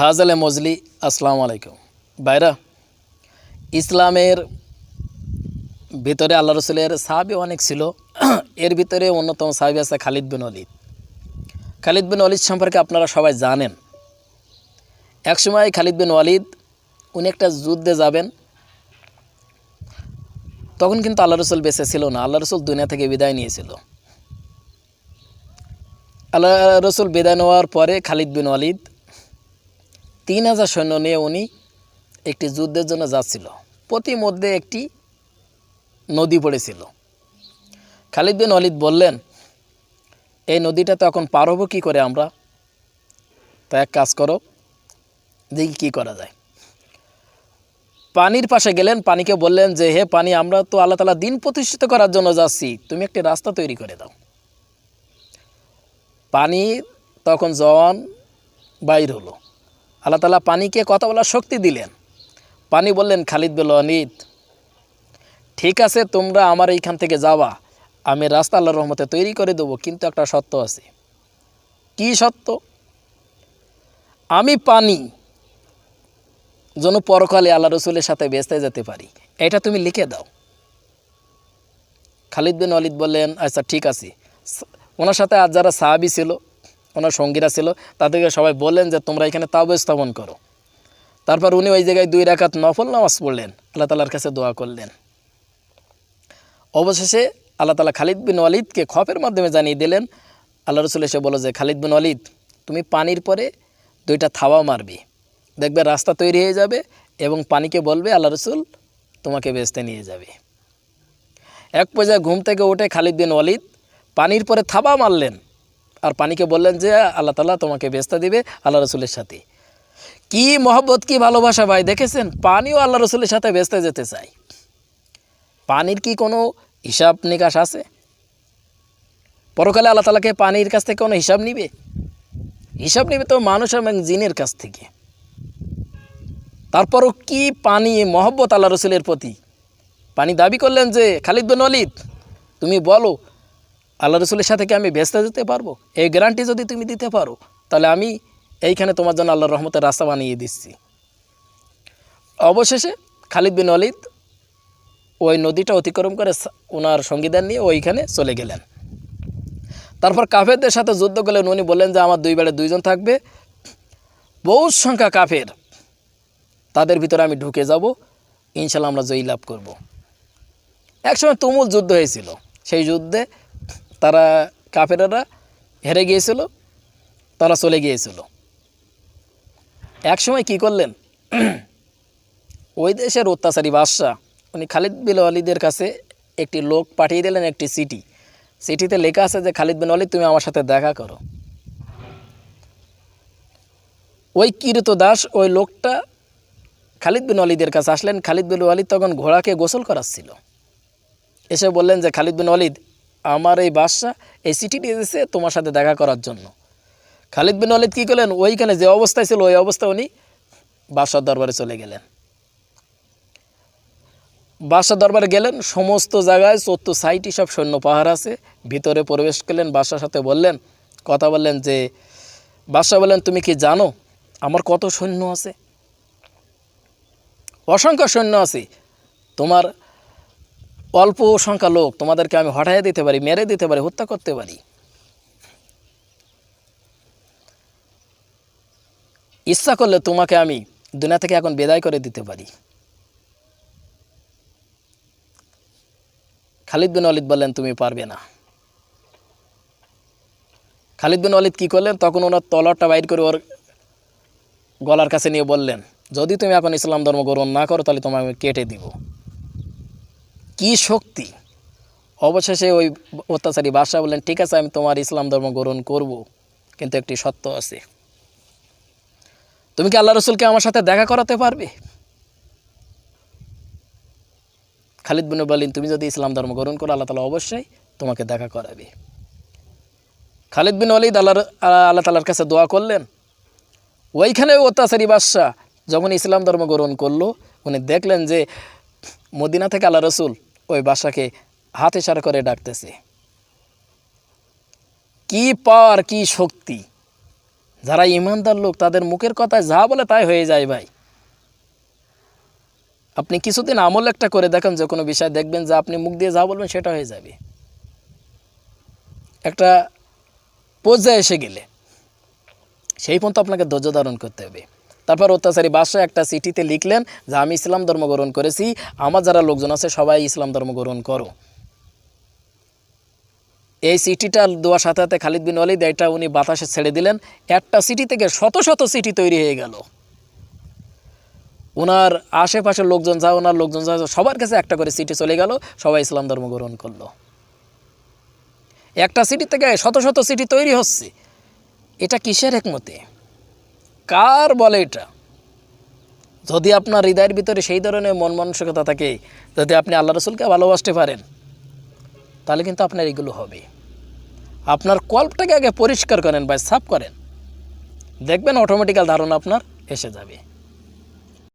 হাজালে মজলি আসসালামু আলাইকুম ভাইরা। ইসলামের ভিতরে আল্লাহ রসুলের সাহাবী অনেক ছিল। এর ভিতরে অন্যতম সাহাবী আছে খালিদ বিন ওয়ালিদ। খালিদ বিন ওয়ালিদ সম্পর্কে আপনারা সবাই জানেন। একসময় খালিদ বিন ওয়ালিদ উনি একটা যুদ্ধে যাবেন, তখন কিন্তু আল্লাহ রসুল বেঁচে ছিল না। আল্লাহ রসুল দুনিয়া থেকে বিদায় নিয়েছিল। আল্লাহ রসুল বিদায় নেওয়ার পরে খালিদ বিন ওয়ালিদ 3000 সৈন্য নিয়ে উনি একটি যুদ্ধের জন্য যাচ্ছিল। প্রতিমধ্যে একটি নদী পড়েছিল। খালিদ বিন ওয়ালিদ বললেন, এই নদীটা তো এখন পার হবো কী করে আমরা? তা এক কাজ করো, দেখি কী করা যায়। পানির পাশে গেলেন, পানিকে বললেন যে, হে পানি, আমরা তো আল্লাহ তাআলা দিন প্রতিষ্ঠিত করার জন্য যাচ্ছি, তুমি একটি রাস্তা তৈরি করে দাও। পানি তখন জওয়ান বাইর হলো। আল্লাহ তাআলা পানিকে কথা বলার শক্তি দিলেন। পানি বললেন, খালিদ বিন ওয়ালিদ, ঠিক আছে, তোমরা আমার এইখান থেকে যাওয়া, আমি রাস্তা আল্লাহর রহমতে তৈরি করে দেবো, কিন্তু একটা শর্ত আছে। কি শর্ত? আমি পানি যেন পরকালে আল্লাহ রসুলের সাথে বেঁচতে যেতে পারি, এটা তুমি লিখে দাও। খালিদ বিন ওয়ালিদ বললেন, আচ্ছা ঠিক আছে। ওনার সাথে আর যারা সাহাবী ছিল, ওনার সঙ্গীরা ছিল, তাদেরকে সবাই বললেন যে তোমরা এখানে তাঁবু স্থাপন করো। তারপর উনি ওই জায়গায় 2 রাকাত নফল নামাজ পড়লেন, আল্লাহ তাআলার কাছে দোয়া করলেন। অবশেষে আল্লাহ তাআলা খালিদ বিন ওয়ালিদকে খপের মাধ্যমে জানিয়ে দিলেন, আল্লাহ রসুল এসে বলো যে, খালিদ বিন ওয়ালিদ, তুমি পানির পরে 2টা থাবা মারবে, দেখবে রাস্তা তৈরি হয়ে যাবে, এবং পানিকে বলবে আল্লাহ রসুল তোমাকে বেচতে নিয়ে যাবে। এক পর্যায়ে ঘুম থেকে উঠে খালিদ বিন ওয়ালিদ পানির পরে থাবা মারলেন, আর পানিকে বললেন যে আল্লাহ তাআলা তোমাকে বেচতে দিবে আল্লাহ রসুলের সাথে। কি মহব্বত, কি ভালোবাসা ভাই, দেখেছেন? পানিও আল্লাহ রসুলের সাথে বেচতে যেতে চাই। পানির কি কোনো হিসাব নিকাশ আছে? পরকালে আল্লাহ তাআলাকে পানির কাছ থেকে কোনো হিসাব নিবে? হিসাব নিবে তো মানুষ এবং জিনের কাছ থেকে। তারপরও কি পানি মহব্বত আল্লাহ রসুলের প্রতি। পানি দাবি করলেন যে, খালিদ বিন ওয়ালিদ, তুমি বলো আল্লাহ রসুলের সাথে কি আমি বেচতে যেতে পারবো? এই গ্যারান্টি যদি তুমি দিতে পারো, তাহলে আমি এইখানে তোমার জন্য আল্লাহর রহমতের রাস্তা বানিয়ে দিচ্ছি। অবশেষে খালিদ বিন ওয়ালিদ ওই নদীটা অতিক্রম করে ওনার সঙ্গীদের নিয়ে ওইখানে চলে গেলেন। তারপর কাফেরদের সাথে যুদ্ধ করলেন। উনি বললেন যে আমার 2 বেড়ে 2 জন থাকবে, বহু সংখ্যা কাফের, তাদের ভিতরে আমি ঢুকে যাব, ইনশাল্লাহ আমরা জয়ী লাভ করব। একসময় তুমুল যুদ্ধ হয়েছিল। সেই যুদ্ধে তারা কাফেররা হেরে গিয়েছিল, তারা চলে গিয়েছিল। একসময় কি করলেন, ওই দেশের অত্যাচারী বাদশাহ উনি খালিদ বিন ওয়ালিদের কাছে একটি লোক পাঠিয়ে দিলেন, একটি চিঠি। চিঠিতে লেখা আছে যে, খালিদ বিন ওয়ালিদ, তুমি আমার সাথে দেখা করো। ওই কীর্তদাস ওই লোকটা খালিদ বিন ওয়ালিদের কাছে আসলেন। খালিদ বিন ওয়ালিদ তখন ঘোড়াকে গোসল করাচ্ছিল। এসে বললেন যে, খালিদ বিন ওয়ালিদ, আমার এই বাদশাহ এই চিঠি দিয়েছে তোমার সাথে দেখা করার জন্য। খালিদ বিন ওয়ালিদ কী করলেন, ওইখানে যে অবস্থায় ছিল ওই অবস্থায় উনি বাদশার দরবারে চলে গেলেন। বাদশার দরবারে গেলেন, সমস্ত জায়গায় 74 সাইডই সব সৈন্য পাহাড় আছে। ভিতরে প্রবেশ করলেন, বাদশার সাথে বললেন, কথা বললেন। যে বাদশাহ বললেন, তুমি কি জানো আমার কত সৈন্য আছে? অসংখ্য সৈন্য আছে। তোমার অল্প সংখ্যা লোক, তোমাদেরকে আমি হটাইয়া দিতে পারি, মেরে দিতে পারি, হত্যা করতে পারি। ইচ্ছা করলে তোমাকে আমি দুনিয়া থেকে এখন বিদায় করে দিতে পারি। খালিদ বিন ওয়ালিদ বললেন, তুমি পারবে না। খালিদ বিন ওয়ালিদ কী করলেন, তখন ওনার তলোয়ারটা বাইর করে ওর গলার কাছে নিয়ে বললেন, যদি তুমি এখন ইসলাম ধর্ম গ্রহণ না করো, তাহলে তোমাকে আমি কেটে দিব। কি শক্তি! অবশেষে ওই অত্যাচারী বাদশাহ বললেন, ঠিক আছে, আমি তোমার ইসলাম ধর্ম গ্রহণ করব, কিন্তু একটি শর্ত আছে। তুমি কি আল্লাহ রসুলকে আমার সাথে দেখা করাতে পারবে? খালিদ বিন ওয়ালিদ, তুমি যদি ইসলাম ধর্ম গ্রহণ করো, আল্লাহ তাআলা অবশ্যই তোমাকে দেখা করাবে। খালিদ বিন ওয়ালিদ আল্লাহ তাআলার কাছে দোয়া করলেন। ওইখানে অত্যাচারী বাদশাহ যখন ইসলাম ধর্ম গ্রহণ করলো, উনি দেখলেন যে মদিনা থেকে আল্লাহ রসুল ওই বাদশাকে হাত ইশারা করে ডাকতেছে। কি পাওয়ার, কি শক্তি! যারা ইমানদার লোক তাদের মুখের কথায় যা বলে তাই হয়ে যায় ভাই। আপনি কিছুদিন আমল একটা করে দেখেন যে কোনো বিষয়, দেখবেন যে আপনি মুখ দিয়ে যা বলবেন সেটা হয়ে যাবে। একটা পর্যায়ে এসে গেলে সেই পর্যন্ত আপনাকে ধৈর্য ধারণ করতে হবে। তারপর অত্যাচারী বাদশাহ একটা চিঠিতে লিখলেন যে আমি ইসলাম ধর্ম গ্রহণ করেছি, আমার যারা লোকজন আছে সবাই ইসলাম ধর্ম গ্রহণ করো। এই চিঠিটা দেওয়ার সাথে সাথে খালিদ বিন ওয়ালিদ এটা উনি বাতাসে ছেড়ে দিলেন। একটা চিঠি থেকে শত শত চিঠি তৈরি হয়ে গেল। ওনার আশেপাশের লোকজন যা, ওনার লোকজন যা, সবার কাছে একটা করে চিঠি চলে গেল, সবাই ইসলাম ধর্ম গ্রহণ করলো। একটা চিঠি থেকে শত শত চিঠি তৈরি হচ্ছে। এটা কিসের হিকমতে? কার বলে এটা? যদি আপনার হৃদয়ের ভিতরে সেই ধরনের মন মানসিকতা থাকে, যদি আপনি আল্লাহ রসুলকে ভালোবাসতে পারেন, তাহলে কিন্তু আপনার এগুলো হবে। আপনার কল্পটাকে আগে পরিষ্কার করেন বা সাফ করেন, দেখবেন অটোমেটিক্যাল ধারণা আপনার এসে যাবে।